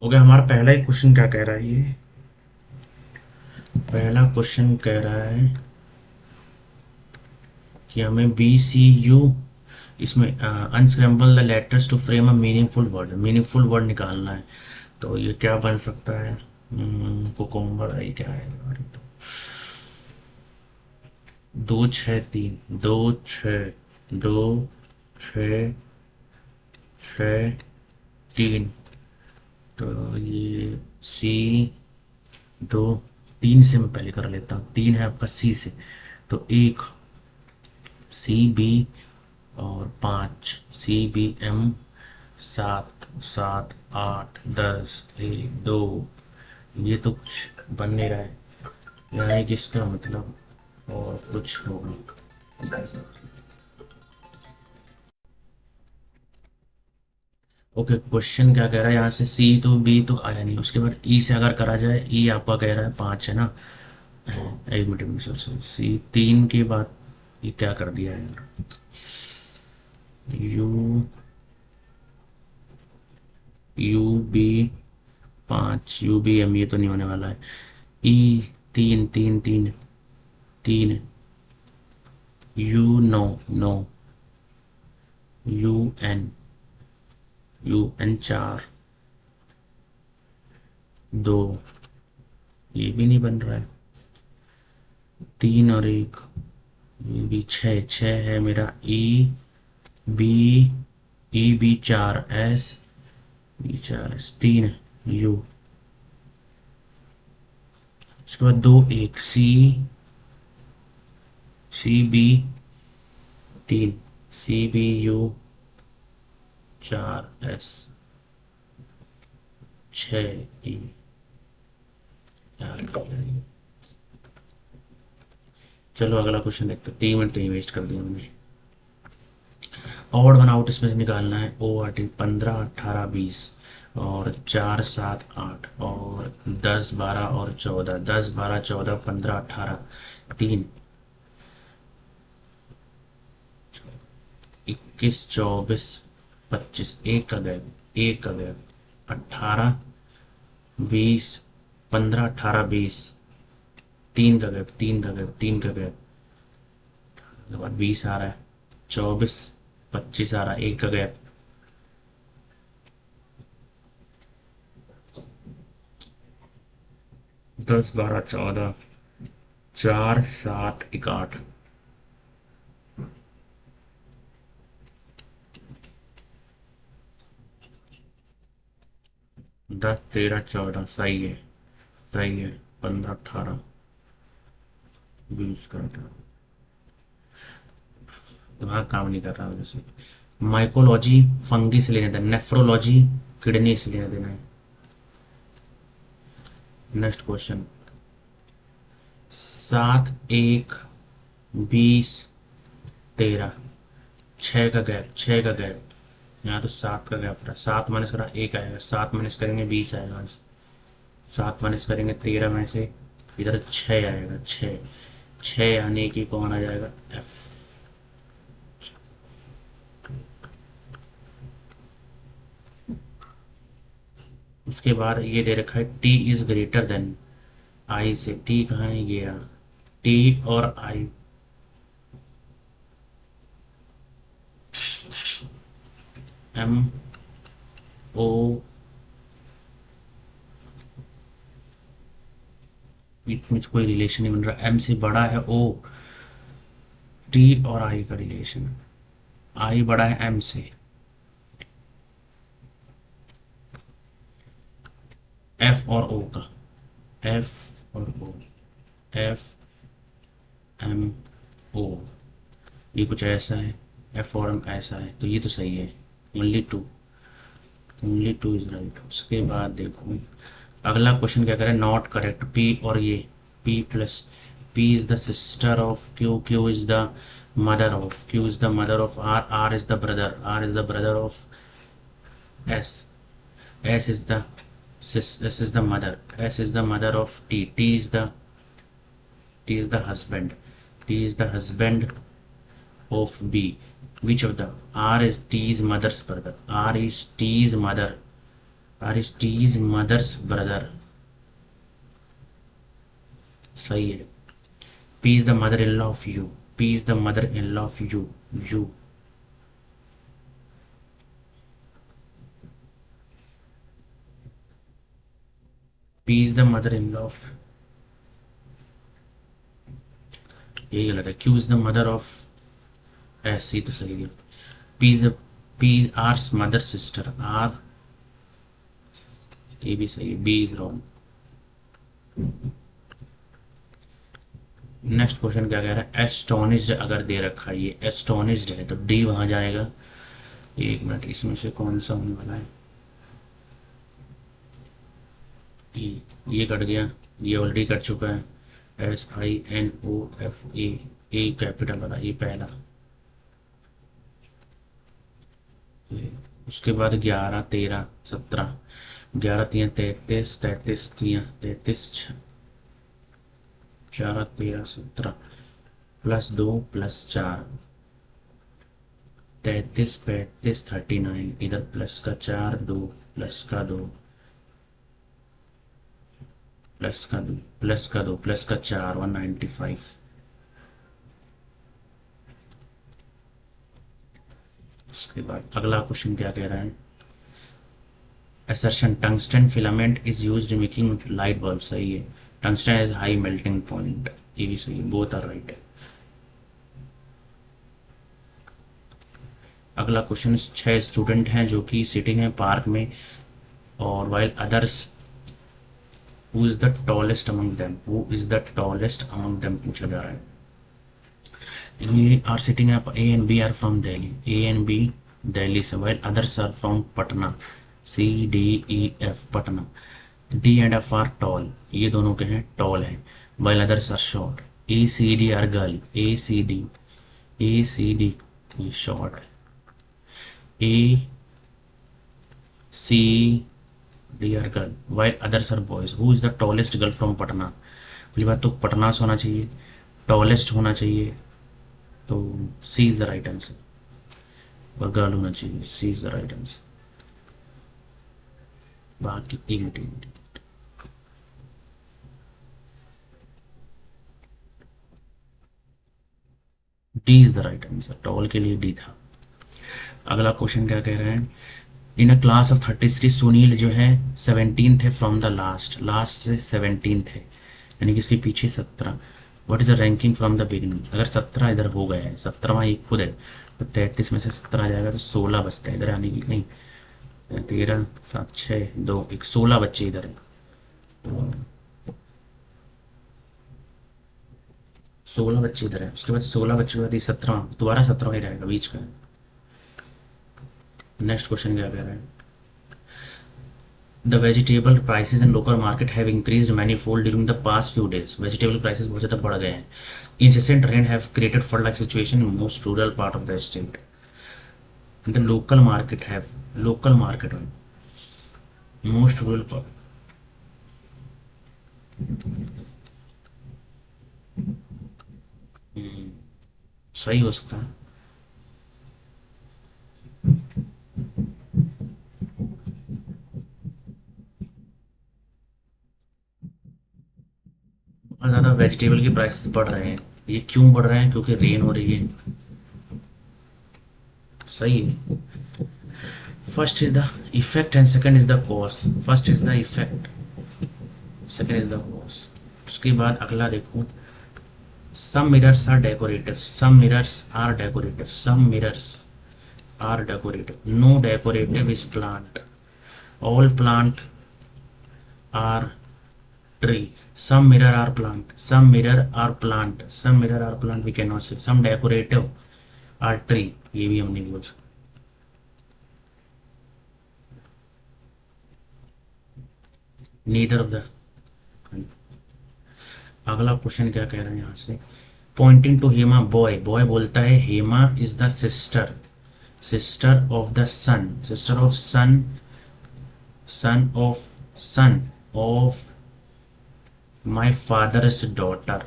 Okay, हमारा पहला ही question क्या कह रहा है? ये पहला क्वेश्चन कह रहा है कि हमें बी सी यू इसमें unscramble the letters to frame a meaningful word निकालना है। तो ये क्या बन सकता है? कुकुम्बर है क्या है यार? ये तो 2 6 3 2 6 2 6 6 3। तो ये सी दो, तीन से मैं पहले कर लेता हूँ। तीन है आपका सी से, तो एक सी बी और 5 सी बी एम, 7 7 8 10 1 2। ये तो कुछ बन नहीं रहा है, यानी कि इसका मतलब और कुछ होगा। ओके, क्वेश्चन क्या कह रहा है यहाँ से? सी तो बी तो आया नहीं, उसके बाद ई से अगर करा जाए, ई आपका कह रहा है 5 है ना? एक मिनट में सी तीन के बाद ये क्या कर दिया है यार? U U B 5 U B M, ये तो नहीं होने वाला है। ई तीन तीन तीन तीन, you know no, U N, U N 4 2, ये भी नहीं बन रहा है। तीन और एक, ये भी 6 6 है मेरा। E B E B 4 S, B 4 S 3 U, उसके बाद 2 1 C C B 3 C B U 4 S 6 E. चलो अगला क्वेश्चन देखते हैं। 3 मिनट तो वेस्ट कर दिया मैंने। ऑड वन आउट इसमें से निकालना है। ओ आर टी 15 18 20 और 4 7 8 और 10 12 और 14, 10 12 14 15 18 3 21 24 25, एक का गैप 18 20 15 18 20, तीन का गैप उसके बाद 20 आ रहा है, 24 25 आ रहा है, एक का गैप 10 12 14, 4 7 1 8, 10 13 14, सही है, सही है। 15 18 20 का दिमाग काम नहीं कर रहा जैसे। माइकोलॉजी फंगी से लेना देना, नेफ्रोलॉजी किडनी से लेना देना है। नेक्स्ट क्वेश्चन, 7 1 20 13, 6 का गैप यहाँ तो 7 का गैप रहा। 7 माइनस करा 1 आएगा, 7 माइनस करेंगे 20 आएगा, 7 माइनस करेंगे 13 में से, इधर 6 आएगा। 6 6 यानी कि कौन आ जाएगा? एफ। उसके बाद ये दे रखा है T is greater than I से। टी कहाँ है? ये रहा। टी और आई, एम ओ, बीच में कोई रिलेशन नहीं बन रहा। एम से बड़ा है ओ, टी और आई का रिलेशन, आई बड़ा है एम से। एफ और ओ का, एफ और ओ, एफ एम ओ, ये कुछ ऐसा है। एफ और एम ऐसा है, तो ये तो सही है। Only two is right. उसके बाद देखो अगला क्वेश्चन क्या करे। Not correct. पी और ये P plus, P is the sister of Q, Q is the mother of, Q is the mother of R, R is the brother, R is the brother of S, S is the S is the mother, S is the mother of T, T is the husband, T is the husband of B. Which of the R is T's mother's brother? R is T's mother. Aristides mother's brother, सही है। P is the mother-in-law of you. P is the mother-in-law of you. You. P is the mother-in-law of, यही गलत है। Q is the mother of, ऐसे तो सही है। P is the, P is our mother sister. R, ये भी सही है। B is wrong. Next question क्या कह रहा है, एस्टोनिश्ड अगर दे रखा है, ये एस्टोनिश्ड है तो डी वहां जाएगा। एक मिनट, इसमें से कौन सा होने वाला है, ये कट गया, ये ऑलरेडी कट चुका है। SINOF ए कैपिटल वाला, ये पहला। उसके बाद 11 13 17, 11 3 33, 33 3 33, 11 13 17 प्लस 2 प्लस 4, 33 35 39, इधर प्लस का 4 2 प्लस का 2 प्लस का 2 प्लस का 2 प्लस का 4 195। उसके बाद अगला क्वेश्चन क्या कह रहा है, assertion tungsten filament is used in making light bulb, सही है। Tungsten has high melting point, ये भी सही है, बोथ आर राइट है। अगला क्वेश्चन, 6 स्टूडेंट हैं जो कि सिटिंग है पार्क में, और while others, who is the tallest among them, who is the tallest among them पूछा जा रहा है। ये are sitting up, A and B are from Delhi, A and B Delhi से, while others are from Patna, CDEF Patna, D and F are tall, ये दोनों के हैं टॉल है, while others are short, ACD are girl, ACD ये शॉर्ट है, ACD are girl, while others are boys. Who is the tallest girl from Patna, पहली बात तो पटना से होना चाहिए, टॉलेस्ट होना चाहिए, तो C is the right answer, और गर्ल होना चाहिए, C is the right answer. बाकी एक D is the right answer, tall के लिए डी था। अगला क्वेश्चन क्या कह रहे हैं, इन अ क्लास ऑफ 33 सुनील जो है 17 थे फ्रॉम द लास्ट, लास्ट से 17 थे, यानी कि इसके पीछे 17। What is the ranking from the beginning, अगर 17 इधर हो गया है, 17वां एक खुद है, तो 33 में से 17 आ जाएगा तो 16 बचता है इधर आने की, नहीं 13 7 6 2 1, 16 बच्चे इधर है, तो 16 बच्चे इधर है, उसके बाद 16 बच्चों के बाद 17 दोबारा 17 ही रहेगा बीच का। नेक्स्ट क्वेश्चन क्या कह रहा है, the vegetable prices in local market have increased manifold during the past few days, vegetable prices बहुत ज़्यादा बढ़ गए हैं। Incessant rain have created flood like situation in most rural part of the state, the local market have, local market most rural part, सही हो सकता है। बहुत ज़्यादा वेजिटेबल के प्राइसेस बढ़ रहे हैं, ये क्यों बढ़ रहे हैं, क्योंकि रेन हो रही है, सही है। First is the effect and second is the cause, first is the effect, second is the cause. उसके बाद अगला देखो, some mirrors are decorative, some mirrors are decorative, some mirrors are decorative, no decorative is plant, all plant are tree, some mirror are plant, some mirror are plant, some mirror are plant we cannot say, some decorative are tree, ये भी हम नहीं बोल सकते। neither of the। अगला question क्या कह रहे हैं यहाँ से, pointing to Hema, boy, boy बोलता है Hema is the sister, sister of the son, sister of son, son of my father's daughter,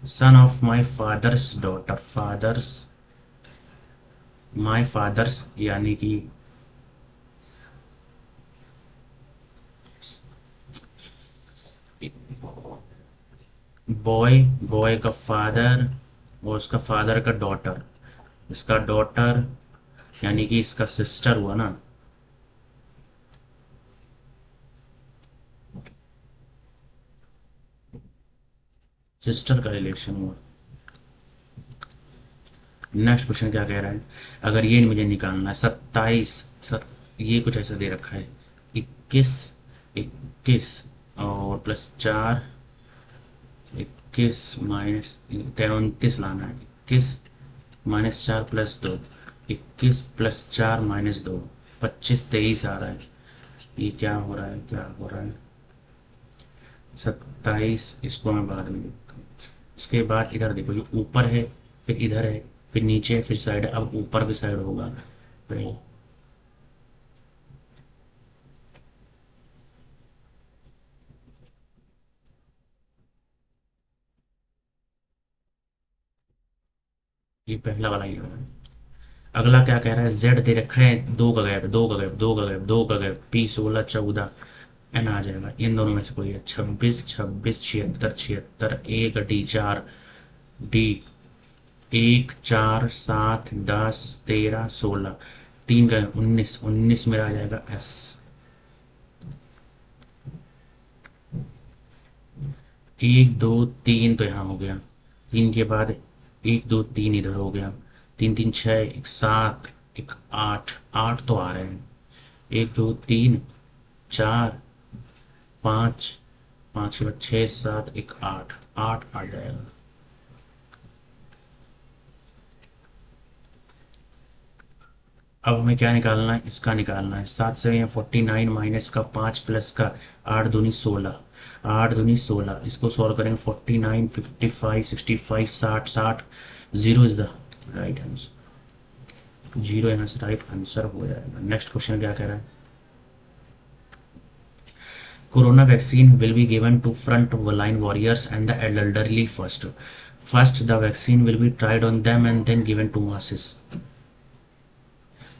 son of my father's daughter, father's my father's, यानी कि बॉय, बॉय का फादर और उसका फादर का daughter, इसका daughter यानी कि इसका सिस्टर हुआ ना, सिस्टर का रिलेशन हुआ। नेक्स्ट क्वेश्चन क्या कह रहा है, अगर ये मुझे निकालना है 27, ये कुछ ऐसा दे रखा है, 21, 21 और प्लस 4, 21 माइनस 29 लाना है, 21 माइनस 4 प्लस 2, 21 प्लस 4 माइनस 2, 25, 23 आ रहा है। ये क्या हो रहा है, क्या हो रहा है, 27, इसको मैं बाद में देखता हूँ। इसके बाद इधर देखो, ये ऊपर है, फिर इधर है, फिर नीचे है, फिर साइड है, अब ऊपर की साइड होगा। फिर ये पहला वाला ही होगा। अगला क्या कह रहा है, जेड दे रखा है, दो का गैप, दो का गैप, दो का गैप, दो का गैप, पी 16, 14, एन आ जाएगा, इन दोनों में से कोई है, 26, 26, 76, 76, एक डी 4, डी 1, 4, 7, 10, 13, 16, तीन का 19, 19 मेरा आ जाएगा एस। एक दो तीन तो यहाँ हो गया, तीन के बाद एक दो तीन इधर हो गया, तीन तीन छः, एक सात, एक आठ, आठ तो आ रहे हैं, एक दो तीन चार पाँच, पाँच के बाद छः सात, एक आठ, आठ आ जाएगा। अब हमें क्या निकालना है, इसका निकालना है, सात से यहाँ 49 माइनस का 5 प्लस का 8 दूनी 16, 8 दूनी 16, इसको सॉल्व करेंगे 49, 55, 65, 60, 60, zero is the right answer, zero यहाँ से राइट आंसर हो जाएगा। नेक्स्ट क्वेश्चन क्या कह रहा है, corona vaccine will be given to front line warriors and the elderly first. First, the vaccine will be tried on them and then given to masses.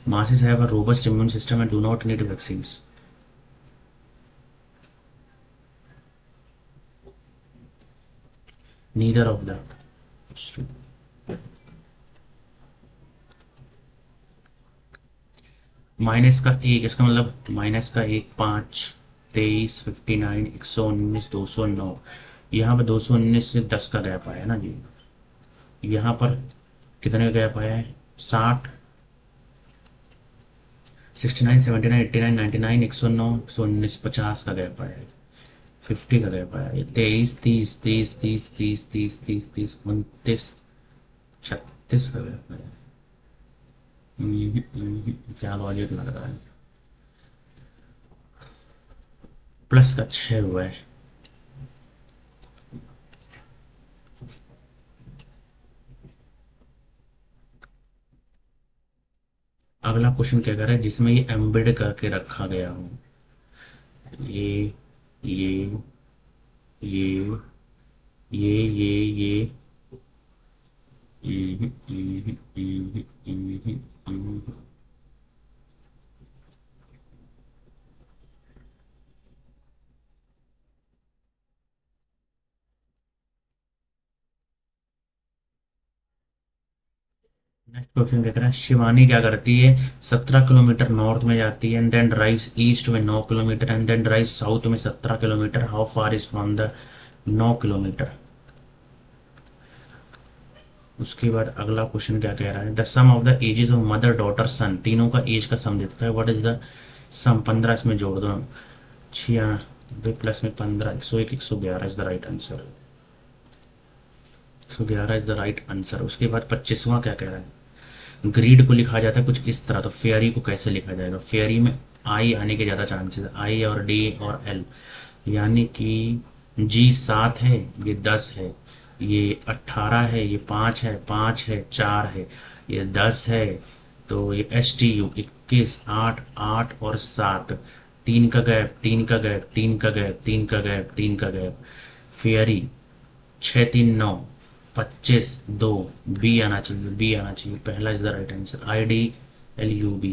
Masses have a robust immune system and do not need vaccines. Neither of them. It's true. Minus का एक, इसका मतलब minus का एक, 5, 23, 59, 119, 209, यहाँ पर 219 से 10 का गैप आया ना जी, यहाँ पर कितने का गैप आया है, 60, 69, 79, 89, 99, 109, 119, 50 का गैप आया है, 50 का गैप आया है, 23, 30, 30, 30, 30, 30, 30, 30, 29, 36 का गैप आया है। क्या लॉजिक लग रहा है, प्लस का 6 हुआ है। अगला क्वेश्चन क्या कर रहा है, जिसमें ये एम्बेड करके रखा गया हो, ये ये ये ये नेक्स्ट क्वेश्चन क्या कर रहा है, शिवानी क्या करती है, 17 किलोमीटर नॉर्थ में जाती है एंड देन ड्राइव्स ईस्ट में 9 kilometre and then drive south में 17 kilometre, how far is from the 9 kilometre. उसके बाद अगला क्वेश्चन क्या कह रहा है, the sum of the ages of mother daughter son, तीनों का एज का सम देता है, व्हाट इज द सम, 15 इसमें जोड़ दो, 96 प्लस में 15, 101, 111 is the right answer, 111 is the right answer. उसके बाद 25वां क्या कह रहा है, ग्रीड को लिखा जाता है कुछ इस तरह, तो फेयरी को कैसे लिखा जाएगा, फेयरी में आई आने के ज़्यादा चांसेस है, आई और डी और एल, यानी कि जी 7 है, ये 10 है, ये 18 है, ये 5 है, 5 है, 4 है, ये 10 है, तो ये एस टी यू 21, 8, 8 और 7, तीन का गैप, तीन का गैप, तीन का गैप, तीन का गैप, तीन का गैप, फेयरी 6, 3, 9, 25, 2, बी आना चाहिए, बी आना चाहिए, पहला is the right answer, I D L U B.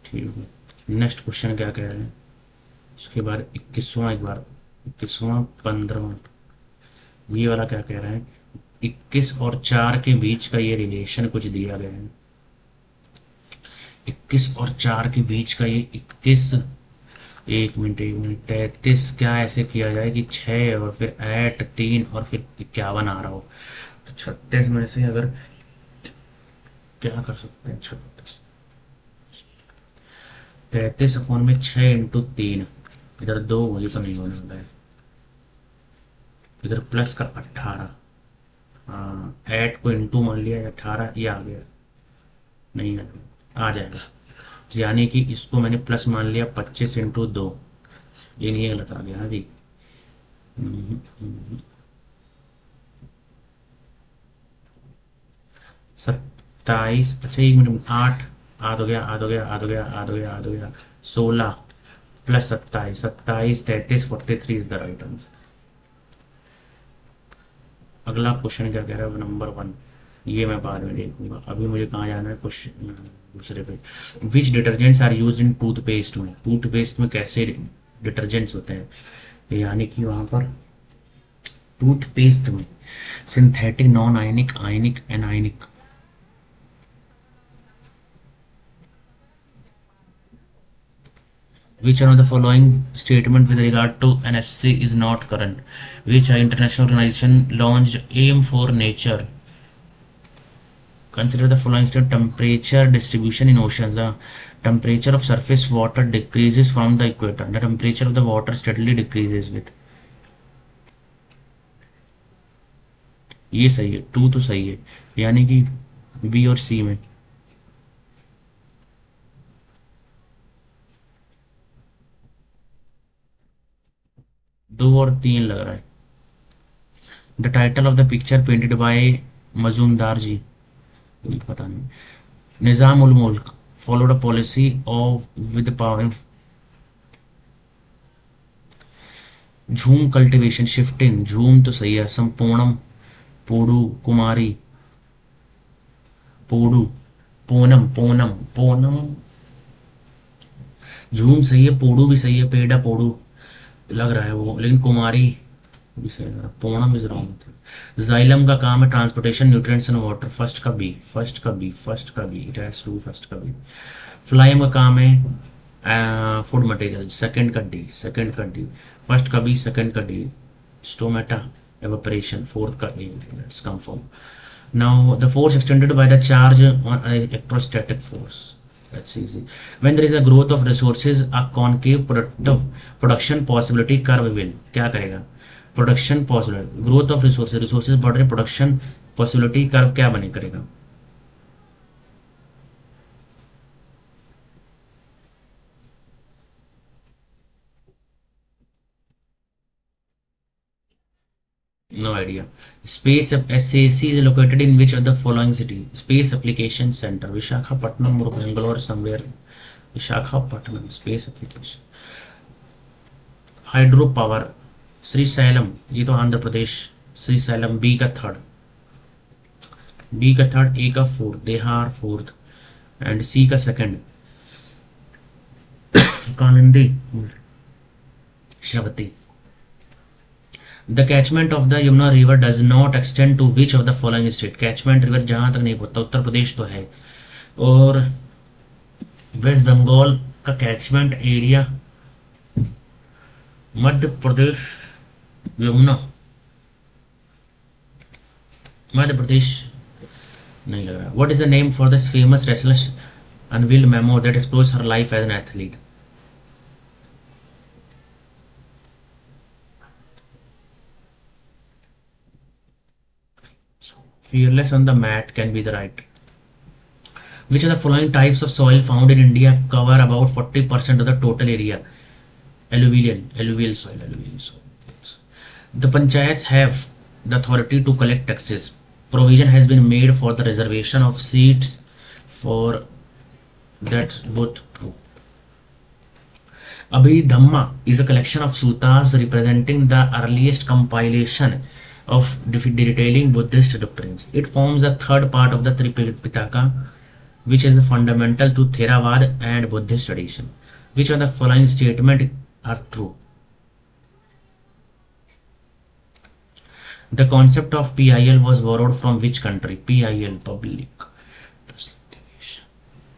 ठीक है, नेक्स्ट क्वेश्चन क्या कह रहे हैं, उसके बाद 21वां, एक बार 21वां, 15वां, ये वाला क्या कह रहा है, 21 और 4 के बीच का ये रिलेशन कुछ दिया गया है। 21 और 4 के बीच का ये 21, एक मिनट एक मिनट, 33 क्या ऐसे किया जाए कि 6 और फिर 8 3 और फिर 51 आ रहा हो, तो 36 में से अगर क्या कर सकते हैं, 36 33 अपॉन में 6 इंटू 3, इधर 2 ये तो नहीं होने वाला है, इधर प्लस का 18, हाँ 8 को इंटू मान लिया, 18 ये आ गया, नहीं आ जाएगा, यानी कि इसको मैंने प्लस मान लिया 25 इंटू 2, ये नहीं गलत आ गया। हाँ जी, 27, अच्छा एक मिनट, 8 आध हो गया, आध हो गया, आध हो गया, आध हो गया, आध हो गया, 16 plus 27, 27 33 43 is the right answer. अगला क्वेश्चन क्या कह रहा है, नंबर 1, ये मैं बाद में देखूंगा, अभी मुझे कहाँ जाना है, क्वेश्चन दूसरे पे। Which detergents are use in toothpaste में, टूथपेस्ट में कैसे डिटर्जेंट्स होते हैं, यानी कि वहां पर टूथपेस्ट में synthetic, non ionic, ionic, anionic. Which one of the following statement with regard to NSC is not current? Which international organization launched aim for nature? Consider the following statement: temperature distribution in oceans. The temperature of surface water decreases from the equator. The temperature of the water steadily decreases with. ये सही है, 2 तो सही है, यानी कि B और सी में। 2 और 3 लग रहा है। The title of the picture painted by Majumdar ji, पता नहीं। निजाम उल मुल्क followed a policy of with power झूम कल्टीवेशन शिफ्टिंग, झूम तो सही है, संपूर्णम, पोडू, कुमारी, पोडू, पोनम, पोनम, पोनम, झूम सही है, पोडू भी सही है, पेड़ा पोडू लग रहा है वो, लेकिन कुमारी भी सही लग रहा है, पोनम इज रॉन्ग। जाइलम का काम है transportation nutrients and water, first का बी, फर्स्ट का बी, फर्स्ट का B, it has to first का बी। फ्लाइम का काम है फूड मटेरियल, सेकंड का डी, सेकंड का डी, फर्स्ट का बी, सेकंड का डी। स्टोमेटा evaporation, fourth का ए, let's confirm. Now the force extended by the charge on electrostatic force, that's easy. When there is a growth of resources, a concave productive production possibility curve will क्या करेगा, production possibility, growth of resources, resources बढ़ रहे, production possibility curve क्या बने करेगा, no idea. Space SAC is located in which of the following city? Space Application Center, Visakhapatnam or Bangalore, somewhere. Visakhapatnam, space application. Hydro power, Srisailam, ये तो Andhra Pradesh, Srisailam, B का third, B का third, A का fourth, Dehar fourth, and C का second, Kalindi, Sharavati. The catchment of the Yamuna river does not extend to which of the following state, catchment river जहां तक नहीं पहुंचता, उत्तर प्रदेश तो है, और वेस्ट बंगाल का कैचमेंट एरिया, मध्य प्रदेश, यमुना, मध्य प्रदेश नहीं लग रहा। What is the name for this famous wrestler unveil memo that explores her life as an athlete, fearless on the mat can be the right. Which of the following types of soil found in India cover about 40% of the total area? Alluvial soil, alluvial soil. The panchayats have the authority to collect taxes. Provision has been made for the reservation of seats for, that's both true. Abhidhamma is a collection of suttas representing the earliest compilation of detailing Buddhist doctrines. It forms the third part of the Tripitaka, which is fundamental to Theravada and Buddhist tradition. Which of the following statements are true? The concept of PIL was borrowed from which country? PIL, public litigation.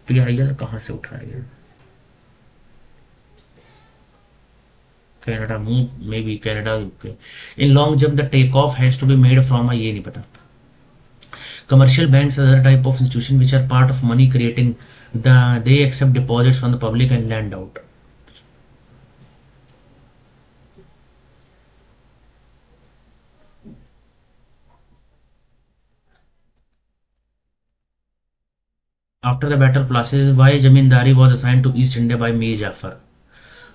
PIL कहाँ से उठाया गया? Canada, maybe Canada, UK. In long jump, the takeoff has to be made from a, ये नहीं पता. Commercial banks are other type of institution which are part of money creating. They accept deposits from the public and lend out. After the battle of Plassey, why Jamindari was assigned to East India by Mir Jafar?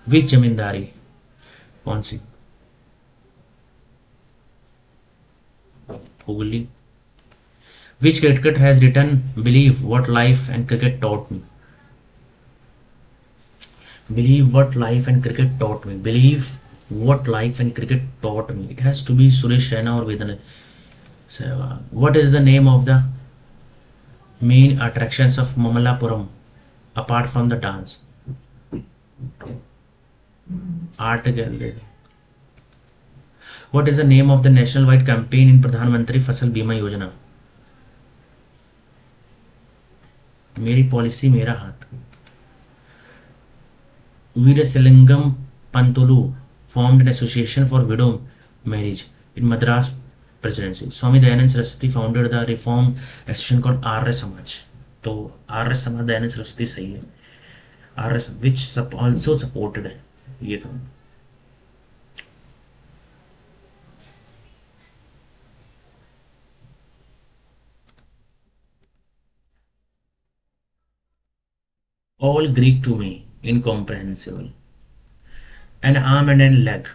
Which Jamindari? कौन सी? Hooghly. Which cricketer has written Believe What Life and Cricket Taught Me? Believe What Life and Cricket Taught Me. Believe What Life and Cricket Taught Me. It has to be Suresh Raina or Vedan Sehwag. What is the name of the main attractions of Mamallapuram apart from the dance? Art gallery. What is the name of the national wide campaign in Pradhan Mantri Fasal Bima Yojana? मेरी policy मेरा हाथ. Veerasilingam Pantulu formed an association for widow marriage in Madras Presidency. Swami Dayanand Saraswati founded the reform association called Arya Samaj. तो आर्य समाज दयानंद सरस्वती सही है. आर्य which also supported है ये तो. All Greek to me, incomprehensible. An arm and a leg.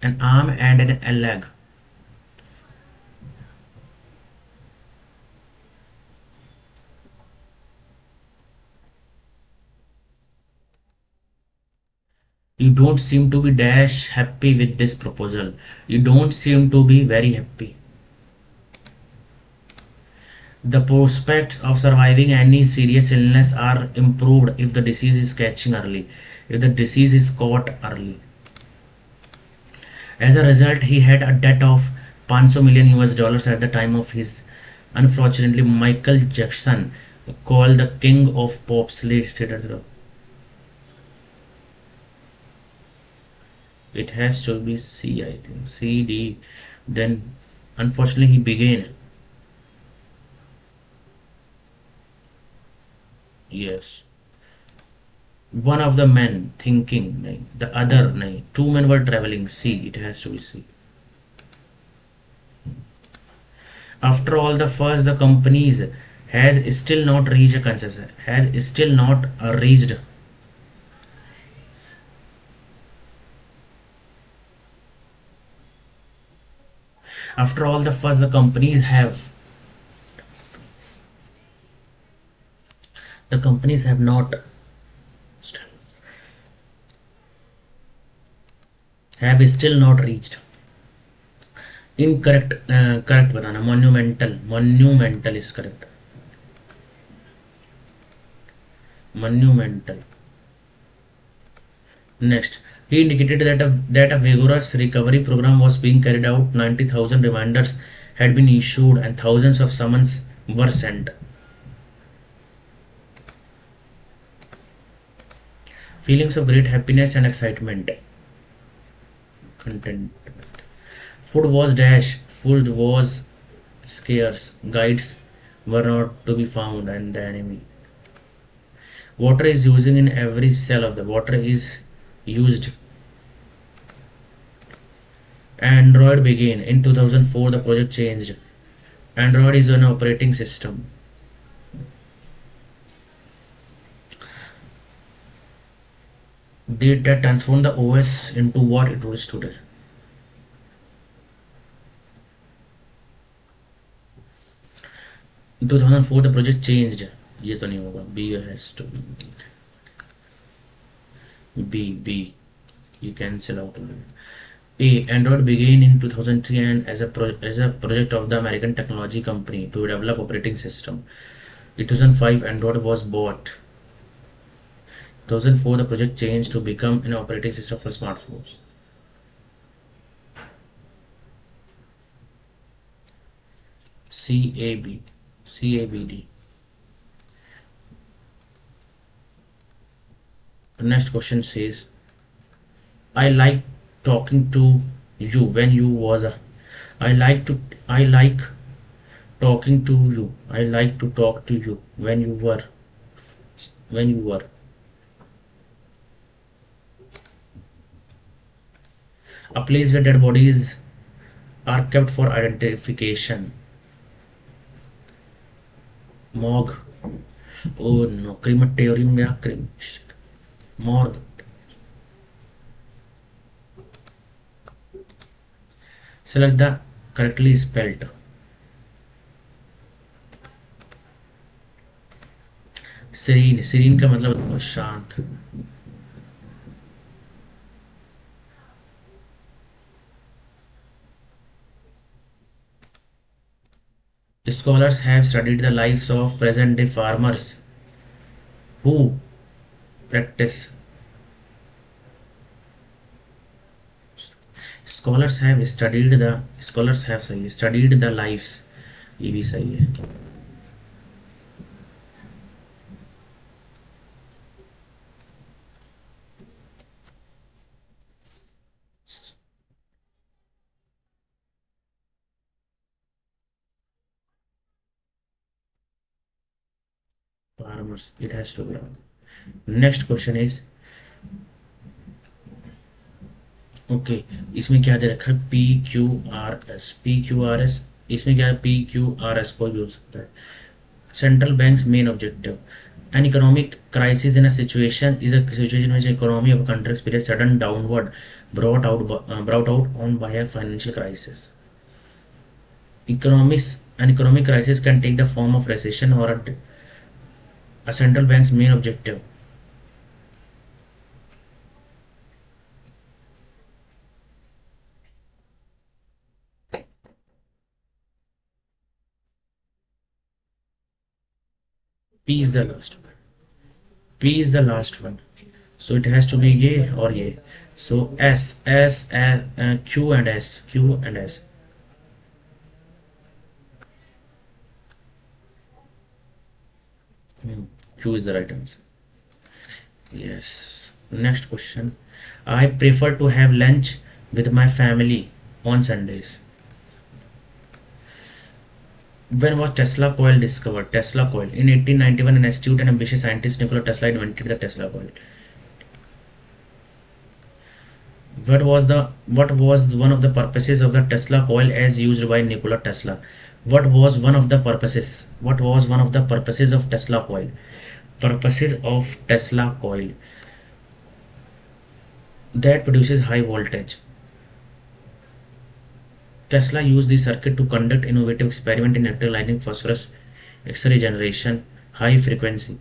An arm and a leg. You don't seem to be dash happy with this proposal. You don't seem to be very happy. The prospects of surviving any serious illness are improved if the disease is catching early, if the disease is caught early. As a result, he had a debt of 500 million US dollars at the time of his. Unfortunately, Michael Jackson, called the king of pop, stated it has to be C, I think. C, D. Then, unfortunately, he began. Yes. One of the men thinking, the other, two men were traveling. C, it has to be C. After all the fuss, the companies has still not reached a consensus. Has still not reached. After all the fuss, the companies have. The companies have not. Have still not reached. Incorrect. Correct बताना. Monumental is correct. Monumental. Next, he indicated that a vigorous recovery program was being carried out. 90,000 reminders had been issued and thousands of summons were sent. Feelings of great happiness and excitement. Contentment. Food was dash. Food was scarce. Guides were not to be found, and the enemy. Water is using in every cell of the water is used. Android began in 2004. The project changed. Android is an operating system. Did that transform the OS into what it is today? In 2004 the project changed. ये तो नहीं होगा. B has to B. You cancel out. A. Android began in 2003 and as a project of the American technology company to develop operating system. In 2005 Android was bought. 2004, the project changed to become an operating system for smartphones. CAB, CABD. The next question says, I like talking to you when you was a. I like to. I like talking to you. I like to talk to you when you were. When you were. A place where dead bodies are kept for identification. Morgue. Oh no, crematorium या morgue. Select the correctly spelled. Serene. Serene का मतलब होता है शांत. Scholars have studied the lives of present day farmers who practice. Scholars have सही है, studied the lives. ये भी सही है. Farmers, it has to be wrong. Next question is, okay इसमें क्या दे रखा है, पी क्यू आर एस. इसमें क्या है, पी क्यू आर एस को यूज होता है. Central banks main objective. An economic crisis in a situation is a situation in which the economy of a country experiences sudden downward brought out on by a financial crisis. An economic crisis can take the form of recession or a central bank's main objective. P is the last one. P is the last one. So it has to be ये और ये. So Q and S. Q and S. Q is the right answer. Yes. Next question. I prefer to have lunch with my family on Sundays. When was Tesla coil discovered? Tesla coil. In 1891, an astute and ambitious scientist Nikola Tesla invented the Tesla coil. What was one of the purposes of the Tesla coil as used by Nikola Tesla? What was one of the purposes? What was one of the purposes of Tesla coil? Purposes of Tesla coil that produces high voltage. Tesla used the circuit to conduct innovative experiment in electrolyzing phosphorus X-ray generation, high frequency.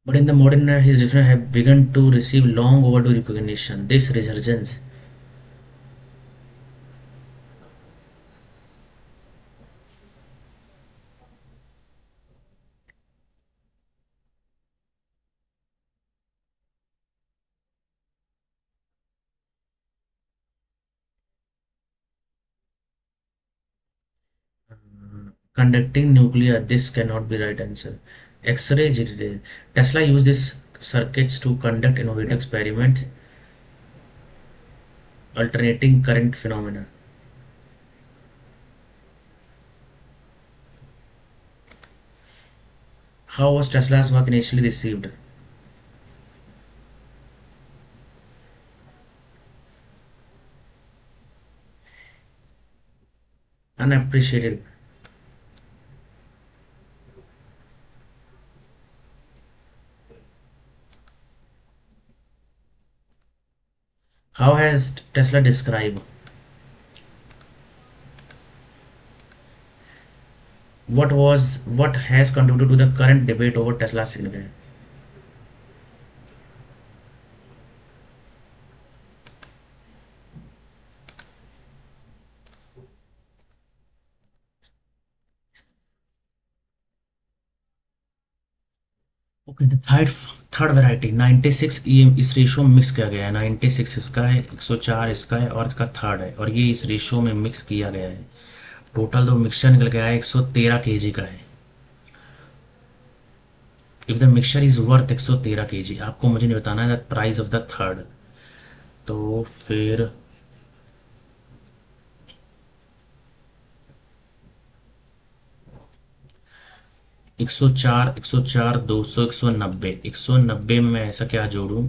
But in the modern era, his difference have begun to receive long overdue recognition. This resurgence conducting nuclear, this cannot be right answer. X-ray generator. Tesla used these circuits to conduct innovative experiments, alternating current phenomena. How was Tesla's work initially received? Unappreciated. How has Tesla described? what has contributed to the current debate over Tesla's significance? Okay, the third variety 96 EM इस ratio में mix किया गया है। 96 इसका है, 104 इसका है और इसका थर्ड है, और ये इस रेशो में मिक्स किया गया है। टोटल जो मिक्सचर निकल गया है 113 kg का है। If the mixture is worth 113 kg, आपको मुझे नहीं बताना है the price of the third. तो फिर 104, 104, 200, 190, 190 में मैं ऐसा क्या जोड़ूं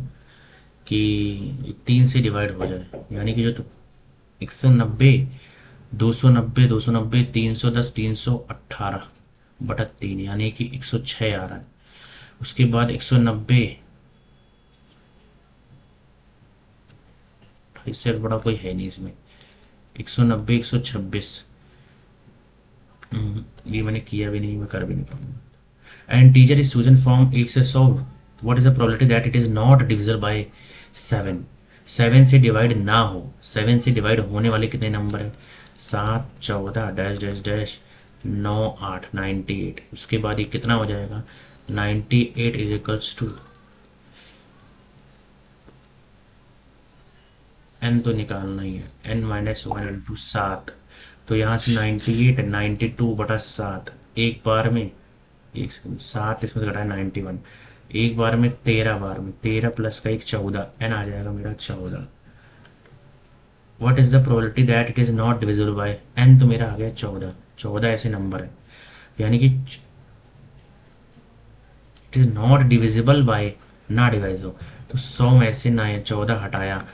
कि 3 से डिवाइड हो जाए, यानी कि जो तो 190, 290, 290, 310, 318 बटा 3, यानी कि 106 आ रहा है। उसके बाद 190, इससे बड़ा कोई है नहीं इसमें। 190, 126, ये मैंने किया भी नहीं, मैं कर भी नहीं पाऊंगा। And teacher is chosen from 1 से 100, what is the probability that it is not divisible bye 7? 7 से डिवाइड ना हो, 7 से डिवाइड होने वाले कितने नंबर है? 7, 14, डैश डैश डैश 9, 8, 98। उसके बाद ये कितना हो जाएगा? 98 इज इक्वल्स टू एन, तो निकालना ही है, n माइनस 1 इंटू 7। तो यहाँ से 98, 92 बटा 7, एक बार में, एक सेकंड, 7 इसमें से घटा है 91, एक बार में 13 बार में, 13 प्लस का एक 14, एन आ जाएगा मेरा 14। What is the probability that it is not divisible by N? तो मेरा आ गया 14। 14 ऐसे नंबर है, यानी कि it is not divisible bye, ना डिवाइज हो। तो 100 में से ना 14 हटाया,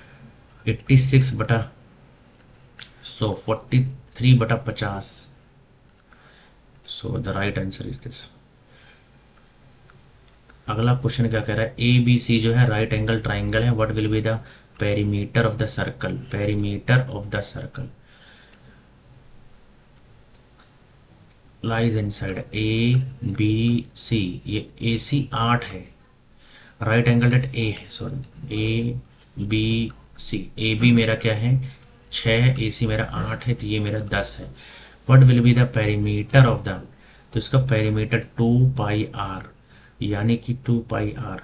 86 बटा 100, 43 बटा 50। So the right answer is this. अगला क्वेश्चन क्या कह रहा है? ए बी सी जो है राइट एंगल ट्राइंगल है, what will be the perimeter of the circle? Perimeter of the circle lies inside A B C. ये ए सी 8 है, राइट एंगल एट ए है, sorry, A B C. A B मेरा क्या है? 6, ए सी मेरा 8 है, तो ये मेरा 10 है। What will be the perimeter of the, तो इसका पेरीमीटर 2 पाई आर, यानी कि 2 पाई आर।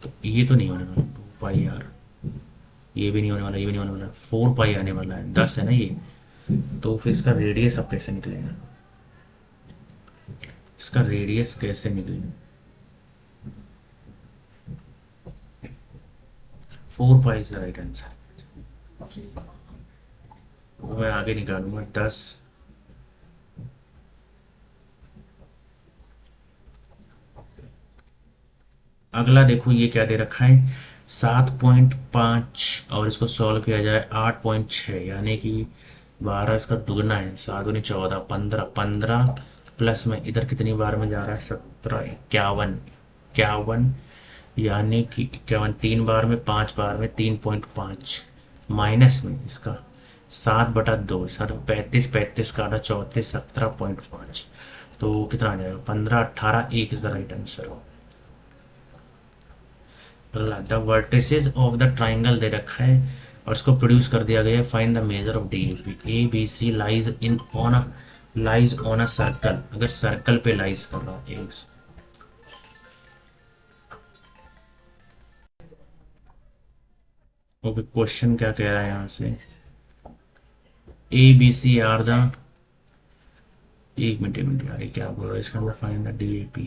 तो ये तो नहीं होने वाला 2 पाई आर, ये भी नहीं होने वाला, ये भी नहीं होने वाला, 4 पाई आने वाला है, 10 है ना ये। तो फिर इसका रेडियस अब कैसे निकलेगा? इसका रेडियस कैसे निकलेगा? 4 pi is the right answer. वो मैं आगे निकालूंगा 10। अगला देखो ये क्या दे रखा है, 7.5, और इसको सॉल्व किया जाए 8.6, यानी कि 12 इसका दुगना है, 7 दूनी 14, 15, 15 प्लस में इधर कितनी बार में जा रहा है? 17, 51, 51, यानी कि 51 3 बार में, 5 बार में 3.5, माइनस में इसका 7/2, सर 35, 35 का आधा 34, 17.5। तो कितना आ जाएगा? 15, 18, 1 is the right answer. The vertices of the triangle दे रखा है और इसको प्रोड्यूस कर दिया गया है। Find the measure of D A B C lies in on a, lies on a circle. अगर सर्कल पे लाइज कर रहा है एक्स। ओके, क्वेश्चन क्या कह रहा है यहाँ से? A B C R the, एक मिनट यार, ये क्या बोल रहा है इसका? Find the D A P,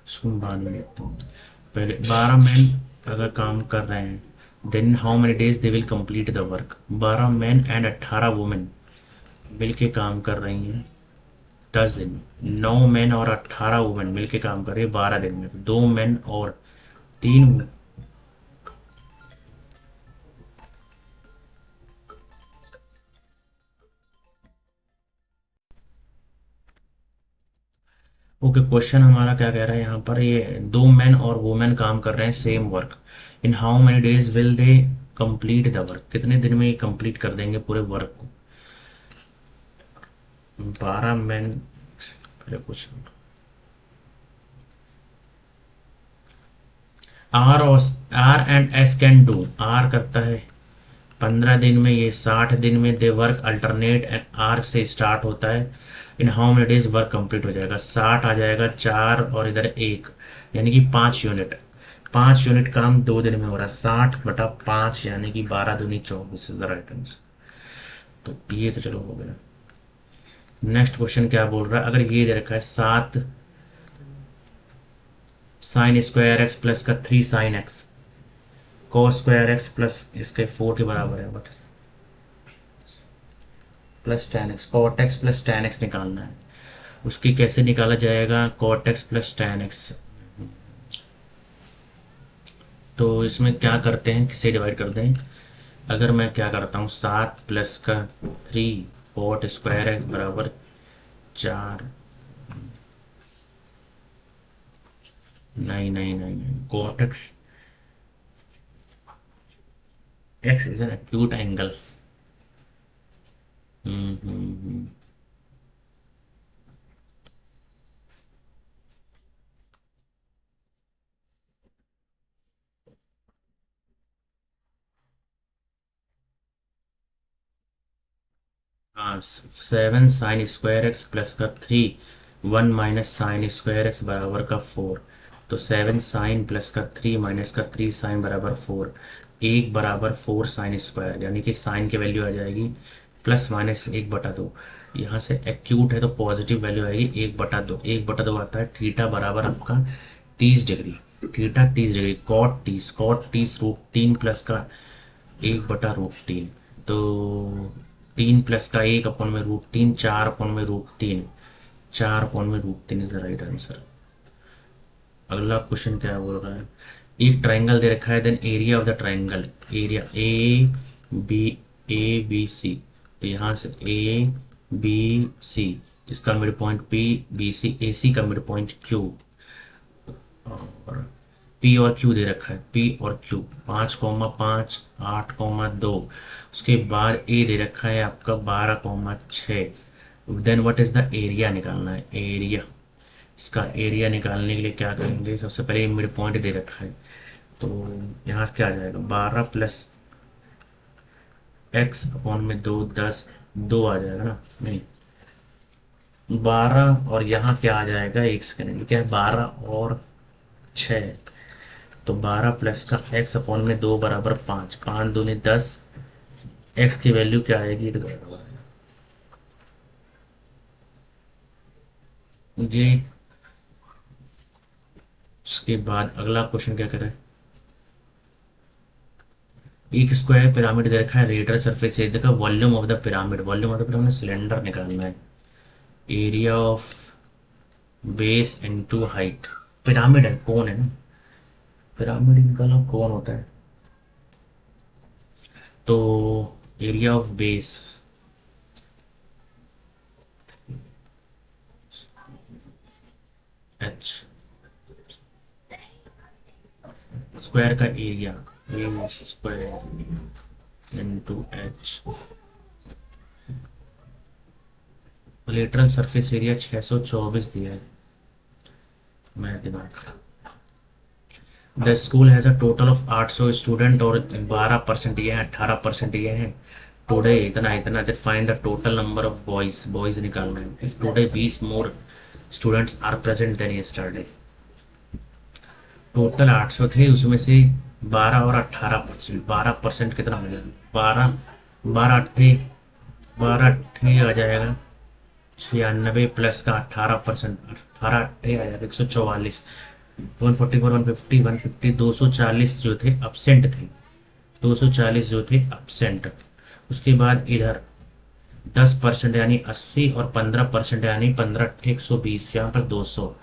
इसको बाद में देखता हूँ। पहले 12 मैन अगर काम कर रहे हैं, then how many days they will complete the work? 12 man and 18 women मिल के काम कर रही हैं 10 दिन में। 9 मैन और 18 वुमेन मिल के काम कर रही है 12 दिन में। 2 मैन और 3, ओके, क्वेश्चन हमारा क्या कह रहा है यहाँ पर? ये 2 मैन और वुमेन काम कर रहे हैं same work, in how many days will they complete the work? कितने दिन में ये कंप्लीट कर देंगे पूरे वर्क को? 12 मैन पहले कुछ R and S can do. R करता है 15 दिन में, ये 60 दिन में। They work alternate and R से स्टार्ट होता है। In how many days work complete हो जाएगा? 60 आ जाएगा, 4 और इधर 1, यानी कि 5 यूनिट। 5 यूनिट काम 2 दिन में हो रहा है। 60/5 यानी कि 12 दूनी 24 इज द राइट आंसर। तो ये तो चलो हो गया। नेक्स्ट क्वेश्चन क्या बोल रहा है? अगर ये दे रखा है 7 साइन स्क्वायर एक्स प्लस का 3 sine X cos square X plus इसके 4 के बराबर है, but plus ten X, cot X plus ten X निकालना है। उसकी कैसे निकाला जाएगा? Cot X plus ten X. तो इसमें क्या करते हैं, किसे डिवाइड कर दें? अगर मैं क्या करता हूँ, 7 प्लस का 3 कॉट स्क्वायर एक्स बराबर 4। नहीं नहीं नहीं नहीं, cot X, X is an acute angle. Hmm. 7 sine square X plus का 3, 1 - साइन स्क्वायर एक्स बराबर का 4। तो 7 साइन प्लस का 3 माइनस का 3 साइन बराबर 4। 1/4 साइन स्क्वायर, यानी कि साइन की वैल्यू आ जाएगी +-1/2। यहाँ से एक्यूट है तो पॉजिटिव वैल्यू आएगी 1/2। 1/2 आता है थीटा बराबर आपका 30 degree. Theta 30 degree, cot 30 √3 plus का 1/√3। तो 3 + 1/√3, 4/√3। 4/√3 इज द राइट आंसर। अगला क्वेश्चन क्या बोल रहा है? एक ट्राइंगल दे रखा है, then area of the triangle, area B A B C. तो यहाँ से A B C, इसका mid point P B C, AC का मिड पॉइंट Q, और पी और क्यू दे रखा है। पी और क्यू 5,5, 8,2। उसके बाद ए दे रखा है आपका 12,6। Then what is the area निकालना है, एरिया। इसका एरिया निकालने के लिए क्या करेंगे? सबसे पहले मिड पॉइंट दे रखा है, तो यहाँ से क्या आ जाएगा? 12 + x/2 10, 2 आ जाएगा ना? नहीं, 12, और यहाँ क्या आ जाएगा? एक सेकेंड, क्या है? 12 और 6। तो 12 प्लस का x/2 बराबर 5, 5 दूनी 10। x की वैल्यू क्या आएगी? तो ये, उसके बाद अगला क्वेश्चन क्या करे? एक स्क्वायर पिरामिड दे रखा है, रेडियल सरफेस एरिया का volume of the pyramid. Volume of the pyramid cylinder निकालना है। Area of base into height. Pyramid है, कौन है ना? पिरामिड निकालना कौन होता है? तो area of base, H, square का area A square into H. Lateral surface area 624 दिया है। मैं दिमाग खराब। The school has a total of 800 student, और 12% ये है, 18% ये है। टुडे इतना इतना, they find the total number of boys. Boys निकालना है। If today 20 more students are present then yesterday. Total 800 थे, उसमें से 12 और 18%, 12% कितना हो जाएगा? 12, 12 अट्ठे आ जाएगा 96, प्लस का 18%, 18 अट्ठे आ जाएगा 144। 144, 150, 150, 240 जो थे अपसेंट थे। 240 जो थे अपसेंट। उसके बाद इधर 10% यानी 80, और 15% यानी 15 अट्ठे 120, यहाँ पर 200।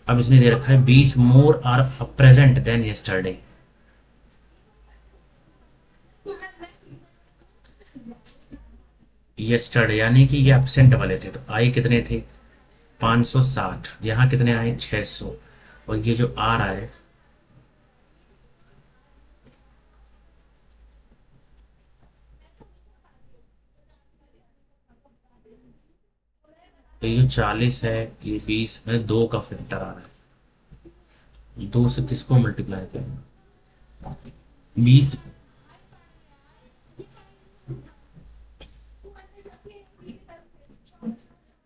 अब इसने दे रखा है 20 more are present then yesterday. Yesterday यानी कि ये अपसेंट वाले थे, तो आई कितने थे? 560। यहाँ कितने आए? 600। और ये जो आ रहा है, तो ये 40 है, ये 20 है, 2 का फैक्टर आ रहा है। 2 से किसको मल्टीप्लाई करें? 20।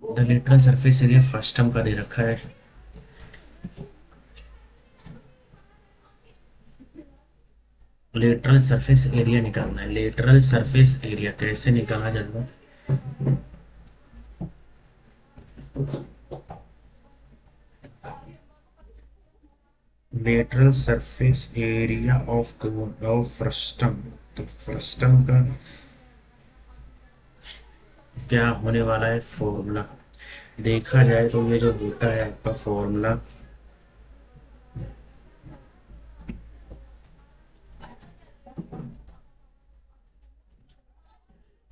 The lateral surface area first term का दे रखा है। लेटरल सरफेस एरिया निकालना है। लेटरल सरफेस एरिया कैसे निकाला जाएगा? Lateral surface area of frustum. तो फ्रस्टम का क्या होने वाला है फॉर्मूला? देखा जाए तो ये जो होता है आपका फॉर्मूला,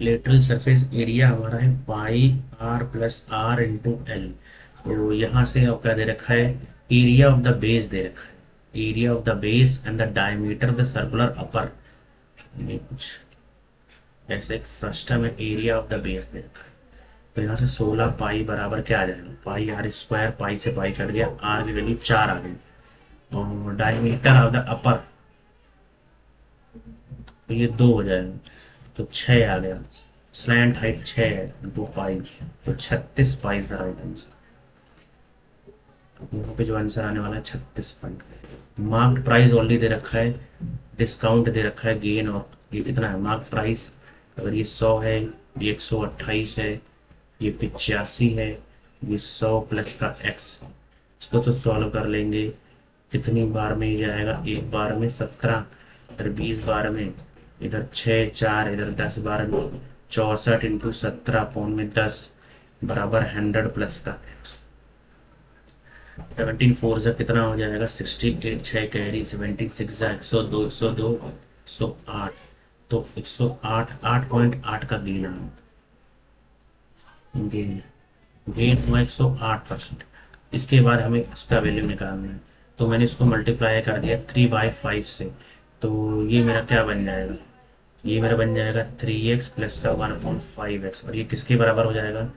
लेटरल सरफेस एरिया हमारा है pi R plus R into L. तो यहाँ से अब क्या दे रखा है? एरिया ऑफ द बेस दे रखा है। Area of the base and the diameter of the circular upper, ये कुछ ऐसे एक फ्रस्टम है, एरिया ऑफ द बेस दे रखा है। तो यहाँ से 16 पाई बराबर क्या आ जाएगा? पाई आर स्क्वायर, पाई से पाई कट गया, आर की वैल्यू 4 आ गई। और डायमीटर ऑफ द अपर, तो ये 2 हो जाएगा, तो 6 आ गया। स्लैंट हाइट 6 है, 2 पाई, तो 36 पाई का राइट आंसर। यहाँ पे जो आंसर आने वाला है 36 पाई। मार्क्ड प्राइस ऑलरेडी दे रखा है, डिस्काउंट दे रखा है, गेन, और ये कितना है मार्क प्राइस? अगर ये 100 है, ये 128 है, ये 85 है, ये 100 प्लस का x। इसको तो सॉल्व कर लेंगे। कितनी बार में ये जाएगा? एक बार में 17, इधर 20 बार में, इधर 6 4, इधर 10 बार में, 64 इंटू 17 पौन में 10 बराबर 100 प्लस का x। 17 4 से कितना हो जाएगा? 68, 6 कैरी, 76 जा 102, 102, 108, तो 108, 8.8 का गेन है। गेन गेन हुआ 108%। इसके बाद हमें इसका वैल्यू निकालना है, तो मैंने इसको मल्टीप्लाई कर दिया 3/5 से। तो ये मेरा क्या बन जाएगा? ये मेरा बन जाएगा 3x प्लस का 1/5x, और ये किसके बराबर हो जाएगा?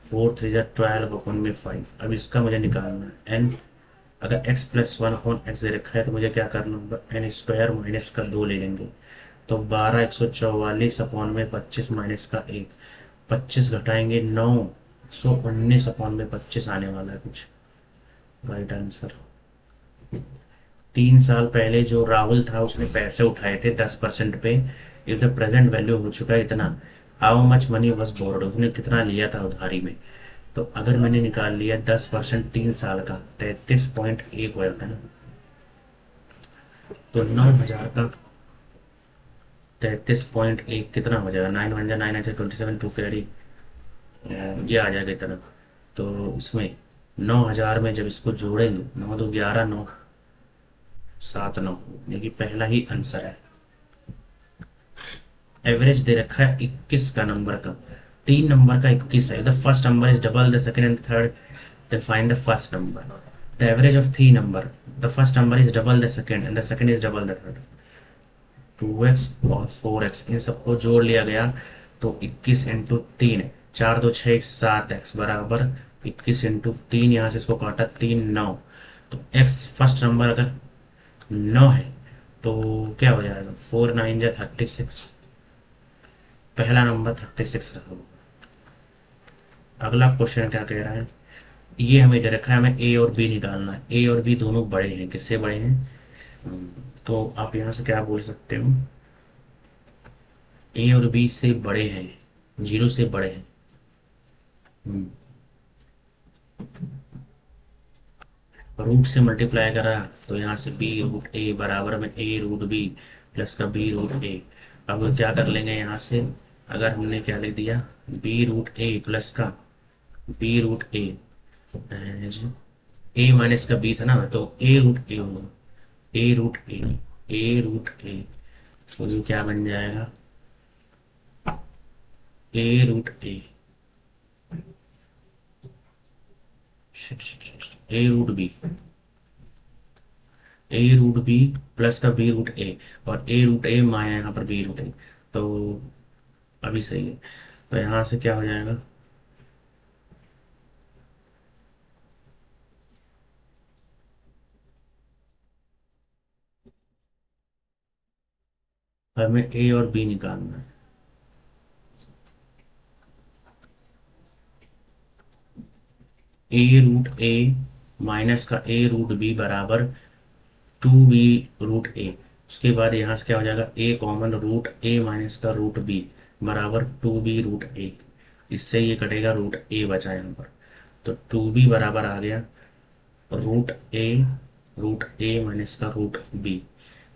4 3 12 अपन में 5। अब इसका मुझे निकालना है n। अगर x प्लस 1/x दे रखा है तो मुझे क्या करना होगा? n स्क्वायर माइनस का 2 ले लेंगे, तो 12 144 अपॉन में 25 माइनस का 1, 25 घटाएंगे 9, 119 अपॉन में 25 आने वाला है कुछ। Right answer. 3 साल पहले जो राहुल था उसने पैसे उठाए थे 10% पे। इफ द प्रेजेंट वैल्यू हो चुका है इतना, how much money was bored, उसने कितना लिया था उधारी में? तो अगर मैंने निकाल लिया 10% 3 साल का, 33.1 हो जाता है ना। तो 9,000 का 33.1 कितना हो जाएगा? 9 1 9 27 टू कैरी, ये आ जाएगा इतना। तो इसमें 9,000 में जब इसको जोड़ेंगे, 9 2 11, 9 7 9, ये कि पहला ही आंसर है। एवरेज दे रखा है 21 का नंबर का, 3 नंबर का 21 है। The first number is double the second and third, then find the first number. The average of 3 number, the first number is double the second and the second is double the third. 2x और 4x इन सबको जोड़ लिया गया, तो 21 into 3, 4 2 6 7x बराबर 21 into 3, यहाँ से इसको काटा 3 9। तो x फर्स्ट नंबर अगर 9 है तो क्या हो जाएगा? 4 9 जा 36, पहला नंबर 36 रखो। अगला क्वेश्चन क्या कह रहा है? ये हमें दे रखा है, हमें ए और बी निकालना है। ए और बी दोनों बड़े हैं, किससे बड़े हैं? तो आप यहाँ से क्या बोल सकते हो? ए और बी से बड़े हैं, 0 से बड़े हैं। रूट से मल्टीप्लाई करा, तो यहाँ से बी रूट ए बराबर में ए रूट बी प्लस का बी रूट ए। अब क्या कर लेंगे यहाँ से? अगर हमने क्या लिख दिया? बी रूट ए प्लस का बी रूट ए माइनस का बी था ना, तो ए रूट ए होगा, ए रूट ए रूट ए। तो ये क्या बन जाएगा? ए रूट ए रूट बी, ए रूट बी प्लस का बी रूट ए, और ए रूट ए माया यहाँ पर बी रूट ए। तो अभी सही है। तो यहाँ से क्या हो जाएगा? हमें ए और बी निकालना है। ए रूट ए माइनस का ए रूट बी बराबर 2b रूट ए। उसके बाद यहाँ से क्या हो जाएगा, ए कॉमन, रूट ए माइनस का रूट बी बराबर 2b रूट ए। इससे ये कटेगा, रूट ए बचा यहाँ पर, तो 2b बराबर आ गया रूट ए माइनस का रूट बी।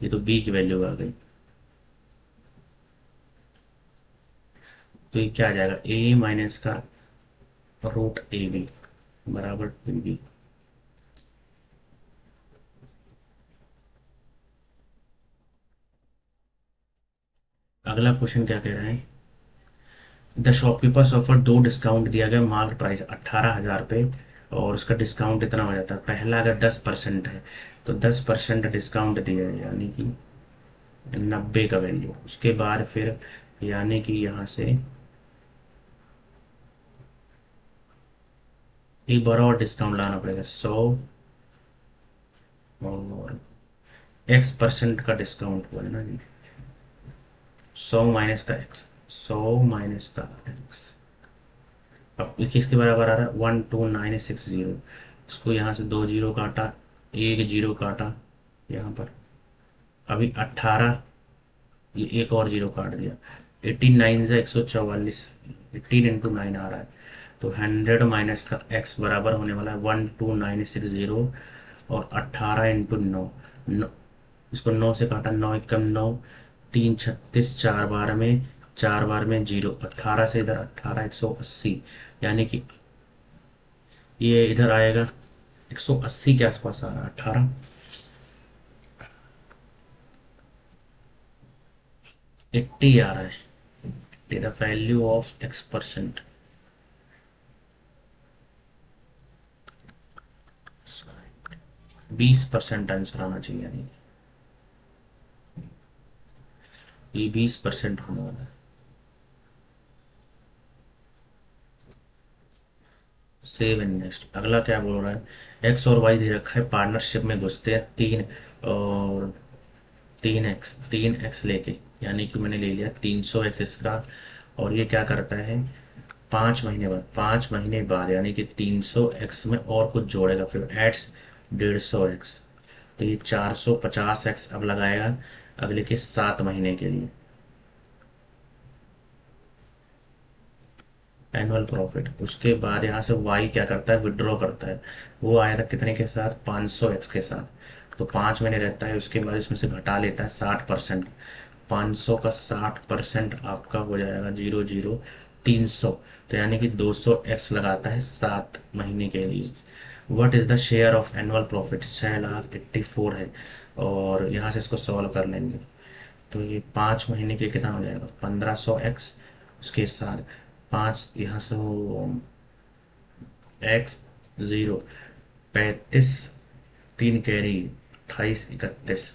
ये तो b की वैल्यू आ गई। तो ये क्या आ जाएगा, a माइनस का रूट ए बी बराबर 2b। अगला क्वेश्चन क्या कह रहे हैं, द शॉपकीपर्स ऑफर, दो डिस्काउंट दिया गया, मार्क प्राइस 18,000 पे, और उसका डिस्काउंट इतना हो जाता है। पहला अगर 10% है तो 10% डिस्काउंट दिया है, यानी कि 90 का वैल्यू। उसके बाद फिर यानी कि यहाँ से एक बार और डिस्काउंट लाना पड़ेगा, 100 और x% का डिस्काउंट हुआ है ना जी, 100 माइनस का x, 100 माइनस का x। अब 21 के बराबर आ रहा है 12960। इसको यहाँ से 2 जीरो काटा, एक जीरो काटा यहाँ पर, अभी 18, ये एक और जीरो काट दिया, 89 से 144, 18 × 9 आ रहा है। तो 100 माइनस का x बराबर होने वाला है 12960, और 18 × 9, इसको 9 से काटा, 9 एकम 9, 3 36, चार बार में जीरो, 18 से इधर 18, 180, यानी कि ये इधर आएगा 180 के आसपास आ रहा है, 18 80 आ रहा है। The value of x%। 20% answer आना चाहिए, यानी ये 20% होने वाला है। Save and next. अगला क्या बोल रहा है, एक्स और वाई दे रखा है, पार्टनरशिप में घुसते हैं, और 3x लेके, यानी कि मैंने ले लिया 300x इसका, और ये क्या करता है, 5 महीने बाद यानी कि 300x में और कुछ जोड़ेगा, फिर एड्स 150x। तो ये 450x अब लगाएगा अगले के 7 महीने के लिए। Annual profit. उसके बाद यहाँ से वाई क्या करता है, विड्रॉ करता है। वो आया था कितने के साथ, 500x के साथ। तो 5 महीने रहता है, उसके बाद इसमें से घटा लेता है 60%। 500 का 60% आपका हो जाएगा 00 300। तो यानी कि 200x लगाता है 7 महीने के लिए। What is the share of annual profit, 6,84,000 है। और यहाँ से इसको सॉल्व कर लेंगे, तो ये 5 महीने के लिए कितना हो जाएगा, 1500x। उसके साथ 5 यहाँ से हो, x 0, 35, 3 कैरी, 28, 31।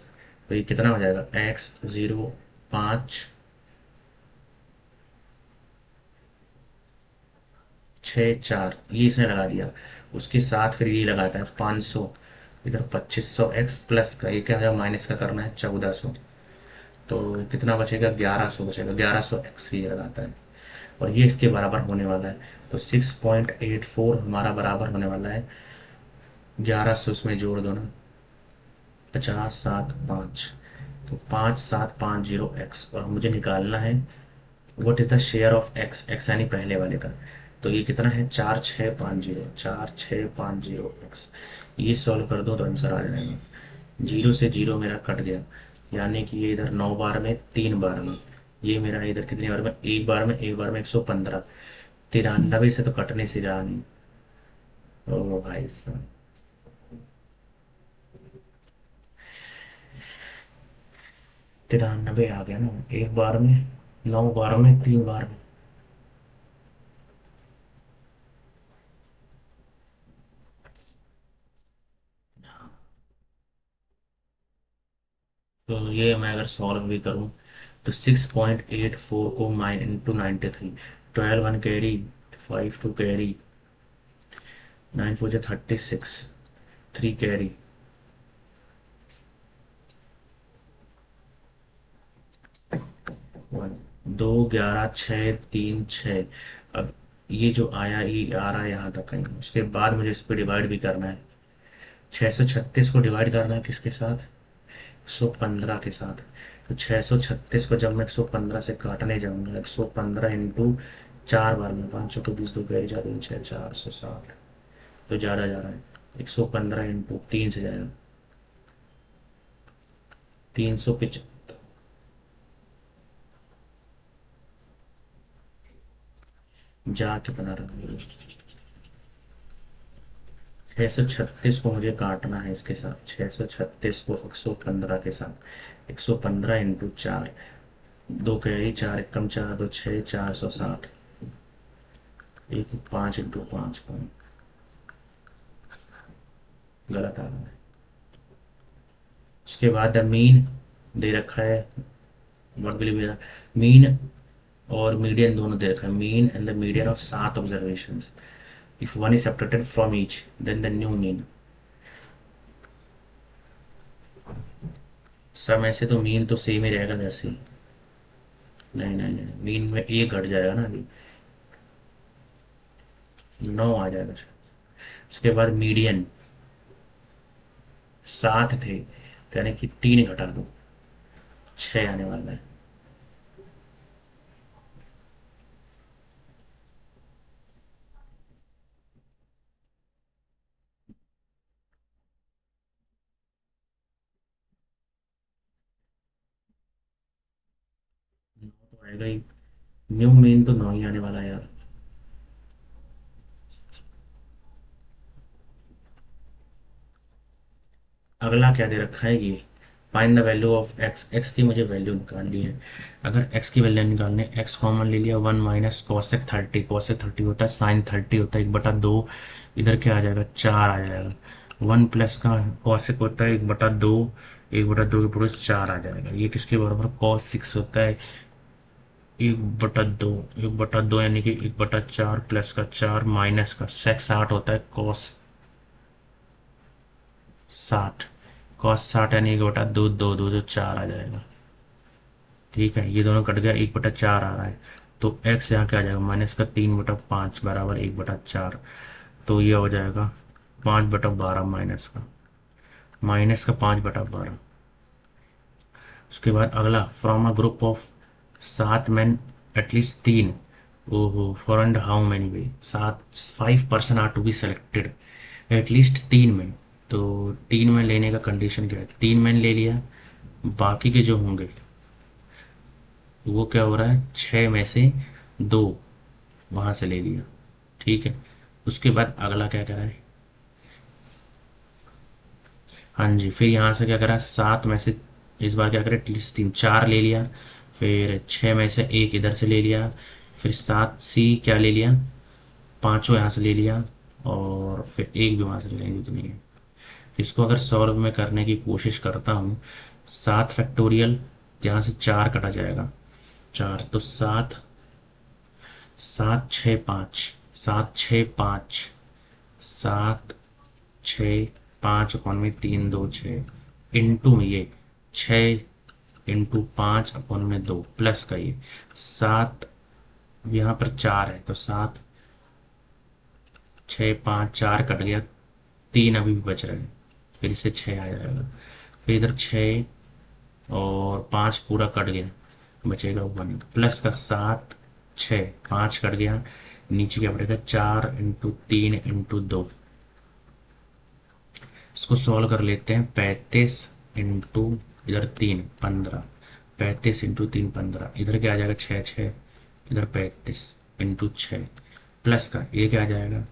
तो ये कितना हो जाएगा, x 0, 5, 6, 4, ये इसने लगा दिया। उसके साथ फिर ये लगाता है 500, इधर 2500x प्लस का, ये क्या है, माइनस का करना है 1400। तो कितना बचेगा, 1100 बचेगा, 1100x ये लगाता है, और ये इसके बराबर होने वाला है। तो 6.84 हमारा बराबर होने वाला है 1100, उसमें जोड़ दो ना, 50, 7, 5, तो 5750x। और मुझे निकालना है what is the share of x, x यानी पहले वाले का। तो ये कितना है, 4650 ये सॉल्व कर दो तो आंसर आ जाएगा। 0 से 0 मेरा कट गया, यानी कि ये इधर 9 बार में, 3 बार में, ये मेरा इधर कितनी बार में, एक बार में 115। 93 से तो कटने से रहा नहीं। ओ भाई साहब, 93 आ गया ना, एक बार में, 9 बार में, 3 बार में। तो ये मैं अगर सॉल्व भी करूं, तो 6.84 को mine into 93, 12 1 carry, 5 2 carry, 9 4 36, 3 carry, 2 11 6 3 6। अब ये जो आया ये आ रहा है यहाँ तक कहीं, उसके बाद मुझे इस पर डिवाइड भी करना है। 636 को डिवाइड करना है किसके साथ? 115 के साथ। तो 636 को जब मैं 115 से काटने जाऊंगा, 115 इंटू 4 बार में, 5 को 20 दो गए जा रही 460, तो ज़्यादा जा रहा है। 115 इंटू 3 से जाएगा 375। जा कितना रहा? 636 को मुझे काटना है इसके साथ, 636 को 115 के साथ। 115 इंटू 4, दो कैरी, 4 एकम 4 दो 6, 460। एक 5 इंटू 5 को गलत आ रहा है। उसके बाद द मीन दे रखा है, what will be the mean और मीडियन दोनों दे रखा है। Mean and the median of 7 observations, if one is subtracted from each then the new mean. सब में से तो मीन तो सेम ही रहेगा जैसे ही। नहीं नहीं नहीं, मीन में एक घट जाएगा ना अभी, 9 आ जाएगा। उसके बाद मीडियन 7 थे, तो यानी कि 3 घटा दो, 6 आने वाला है। नौ तो आएगा ही, न्यू मीन तो 9 ही आने वाला है यार। अगला क्या दे रखा है ये, find the value of x. X की मुझे वैल्यू निकालनी है। अगर एक्स की वैल्यू निकालने, एक्स कॉमन ले लिया, 1 माइनस कॉसेक 30। कॉसेक 30 होता है साइन 30 होता है 1/2। इधर क्या आ जाएगा? 4 आ जाएगा। 1 प्लस का कॉसेक होता है 1/2, 1/2 के पूरे 4 आ जाएगा। ये किसके बराबर? कॉस 6 होता है 1/2। 1/2 यानी कि 1/4 प्लस का 4 माइनस का सेक 60 होता है कॉस 60। कॉस 60 यानी 1/2, 2 2 तो 4 आ जाएगा। ठीक है, ये दोनों कट गया, 1/4 आ रहा है। तो एक्स यहाँ क्या आ जाएगा? माइनस का 3/5 बराबर 1/4। तो ये हो जाएगा 5/12 माइनस का 5/12। उसके बाद अगला, from a group of 7 men at least 3। ओहो, for and how many way, 5 person are to be selected, at least 3 men। तो 3 men लेने का कंडीशन क्या है? 3 men ले लिया, बाकी के जो होंगे वो क्या हो रहा है, 6 में से 2 वहां से ले लिया। ठीक है, उसके बाद अगला क्या करा है? हाँ जी, फिर यहाँ से क्या करा, 7 में से इस बार क्या करा, एटलीस्ट 3, 4 ले लिया। फिर 6 में से 1 इधर से ले लिया। फिर 7C क्या ले लिया, पांचों यहाँ से ले लिया। और फिर एक भी वहां से ले लेंगे, इतनी है। इसको अगर सॉल्व में करने की कोशिश करता हूँ, 7 फैक्टोरियल, यहाँ से 4 कटा जाएगा, 4 तो 7, 7 6 5, 7 6 5, 7 6 5/3 2 6 इंटू में ये 6 इंटू 5/2 प्लस का ये 7, यहाँ पर 4 है तो 7 6 5, 4 कट गया, 3 अभी भी बच रहे हैं, फिर से 6 आ जाएगा। फिर इधर 6 और 5 पूरा कट गया, बचेगा 1 प्लस का 7 6 5 कट गया, नीचे क्या पड़ेगा, 4 इंटू 3 इंटू 2। इसको सॉल्व कर लेते हैं, 35 इंटू इधर 3 15, 35 इंटू 3 15, इधर क्या आ जाएगा 6 6, इधर 35 इंटू 6 प्लस का ये क्या आ जाएगा,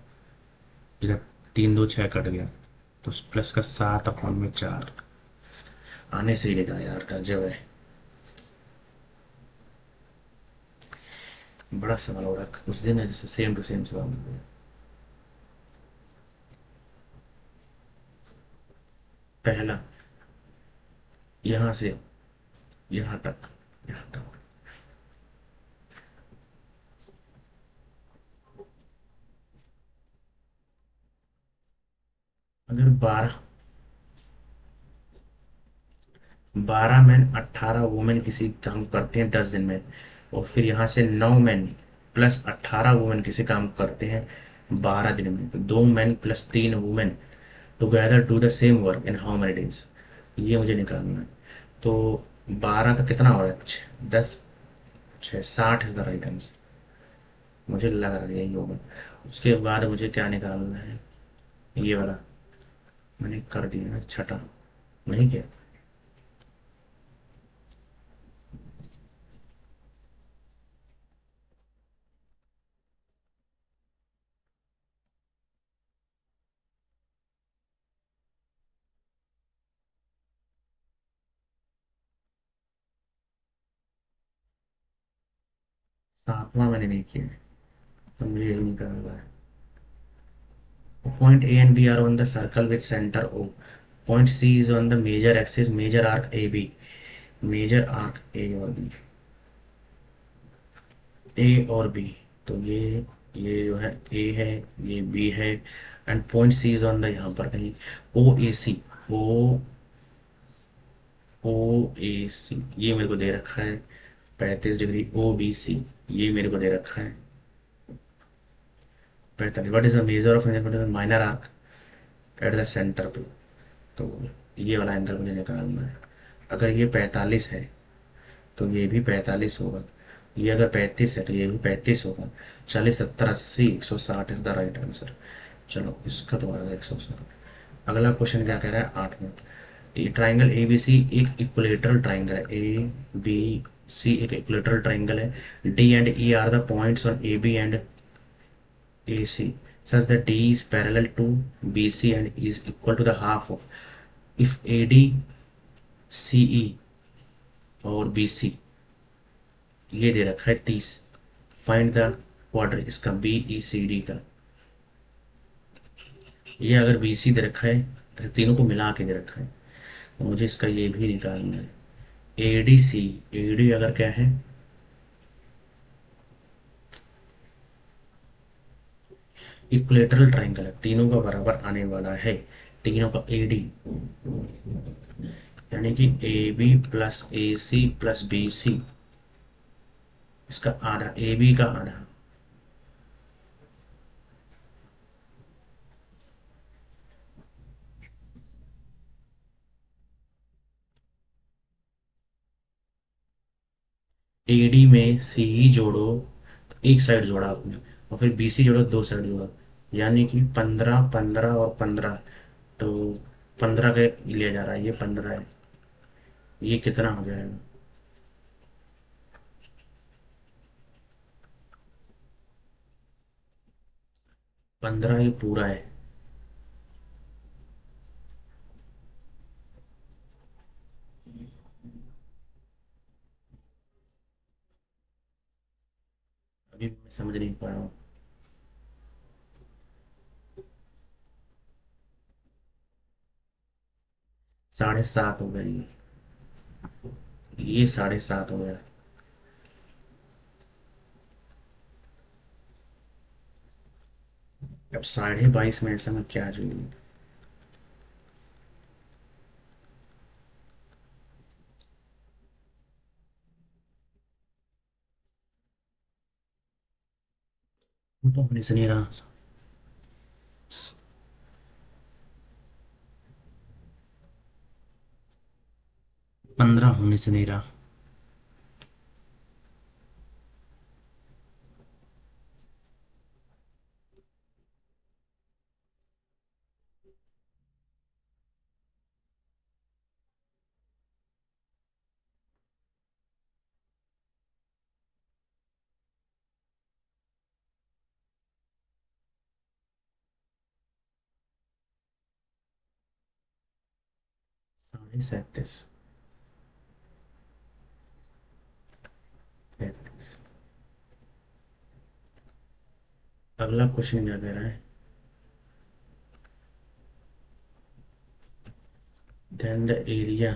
इधर 3 2 6 कट गया, तो प्लस का 7/4। आने से ही लेगा यार, गजब है। बड़ा सवाल हो रहा है उस दिन है, जैसे सेम टू सेम सवाल। पहला, यहाँ से यहाँ तक, यहाँ तक अगर 12 मैन 18 वुमेन किसी काम करते हैं 10 दिन में, और फिर यहाँ से 9 मैन प्लस 18 वुमेन किसी काम को करते हैं 12 दिन में, तो 2 man plus 3 women together do the same work in how many days, ये मुझे निकालना है। तो 12 का कितना हो रहा है, 10 6 60 इज द राइट आंसर, मुझे लग रहा है यही होगा। उसके बाद मुझे क्या निकालना है, ये वाला मैंने कर दिया ना, छठा नहीं क्या। 7वां मैंने नहीं किया है, तो मुझे यही निकालना है। Point A and B are on the circle with center O. Point C is on the major axis, major arc AB. Major arc A और B. A और B. तो ये जो है A है, ये B है, and point C is on the यहाँ पर कहीं ओ ए सी, ओ ओ ए सी, ये मेरे को दे रखा है 35 डिग्री। ओ बी सी, ये मेरे को दे रखा है 45। What is the measure of minor arc at the centre पे, तो ये वाला एंगल मुझे निकालना है। अगर ये 45 है तो ये भी 45 होगा, ये अगर 35 है तो ये भी 35 होगा। 40 70 80 160 इज द राइट आंसर। चलो इसका तो आ 160। अगला क्वेश्चन क्या कह रहा है 8 में, ये ट्राइंगल ए बी सी एक इक्विलेटरल ट्राइंगल है, ए बी सी एक इक्विलेटरल ट्राइंगल है। D and E are the points on A B and A C such that D is parallel to BC and is equal to the half of if AD CE और BC, ये दे रखा है 30। Find the quadrant इसका BECD का। ये अगर BC दे रखा है तो तीनों को मिला के दे रखा है, तो मुझे इसका ये भी निकालना है। ADC, AD अगर क्या है, इक्विलेटरल ट्राइंगल है, तीनों का बराबर आने वाला है, तीनों का AD, यानी कि AB plus AC plus BC, इसका आधा, AB का आधा। AD में CE जोड़ो तो एक साइड जोड़ा आपने, और फिर BC जोड़ो दो साइड जोड़ा, यानी कि 15 15 और 15, तो 15 का लिया जा रहा है, ये 15 है, ये कितना हो जाएगा, 15 ये पूरा है। अभी मैं समझ नहीं पा रहा हूँ। 7.5 हो गया ये 7.5 हो गया। अब 22.5 मिनट से मैं क्या जोड़ूँ। वो तो होने से नहीं रहा, 15 होने से नहीं रहा। साढ़े 37 33। अगला क्वेश्चन क्या कह रहा है, देन द एरिया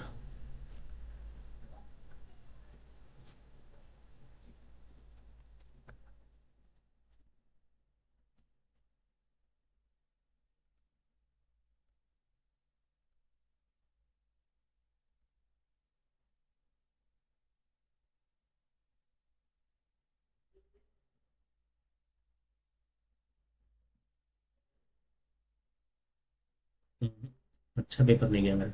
अच्छा पेपर नहीं गया मेरा।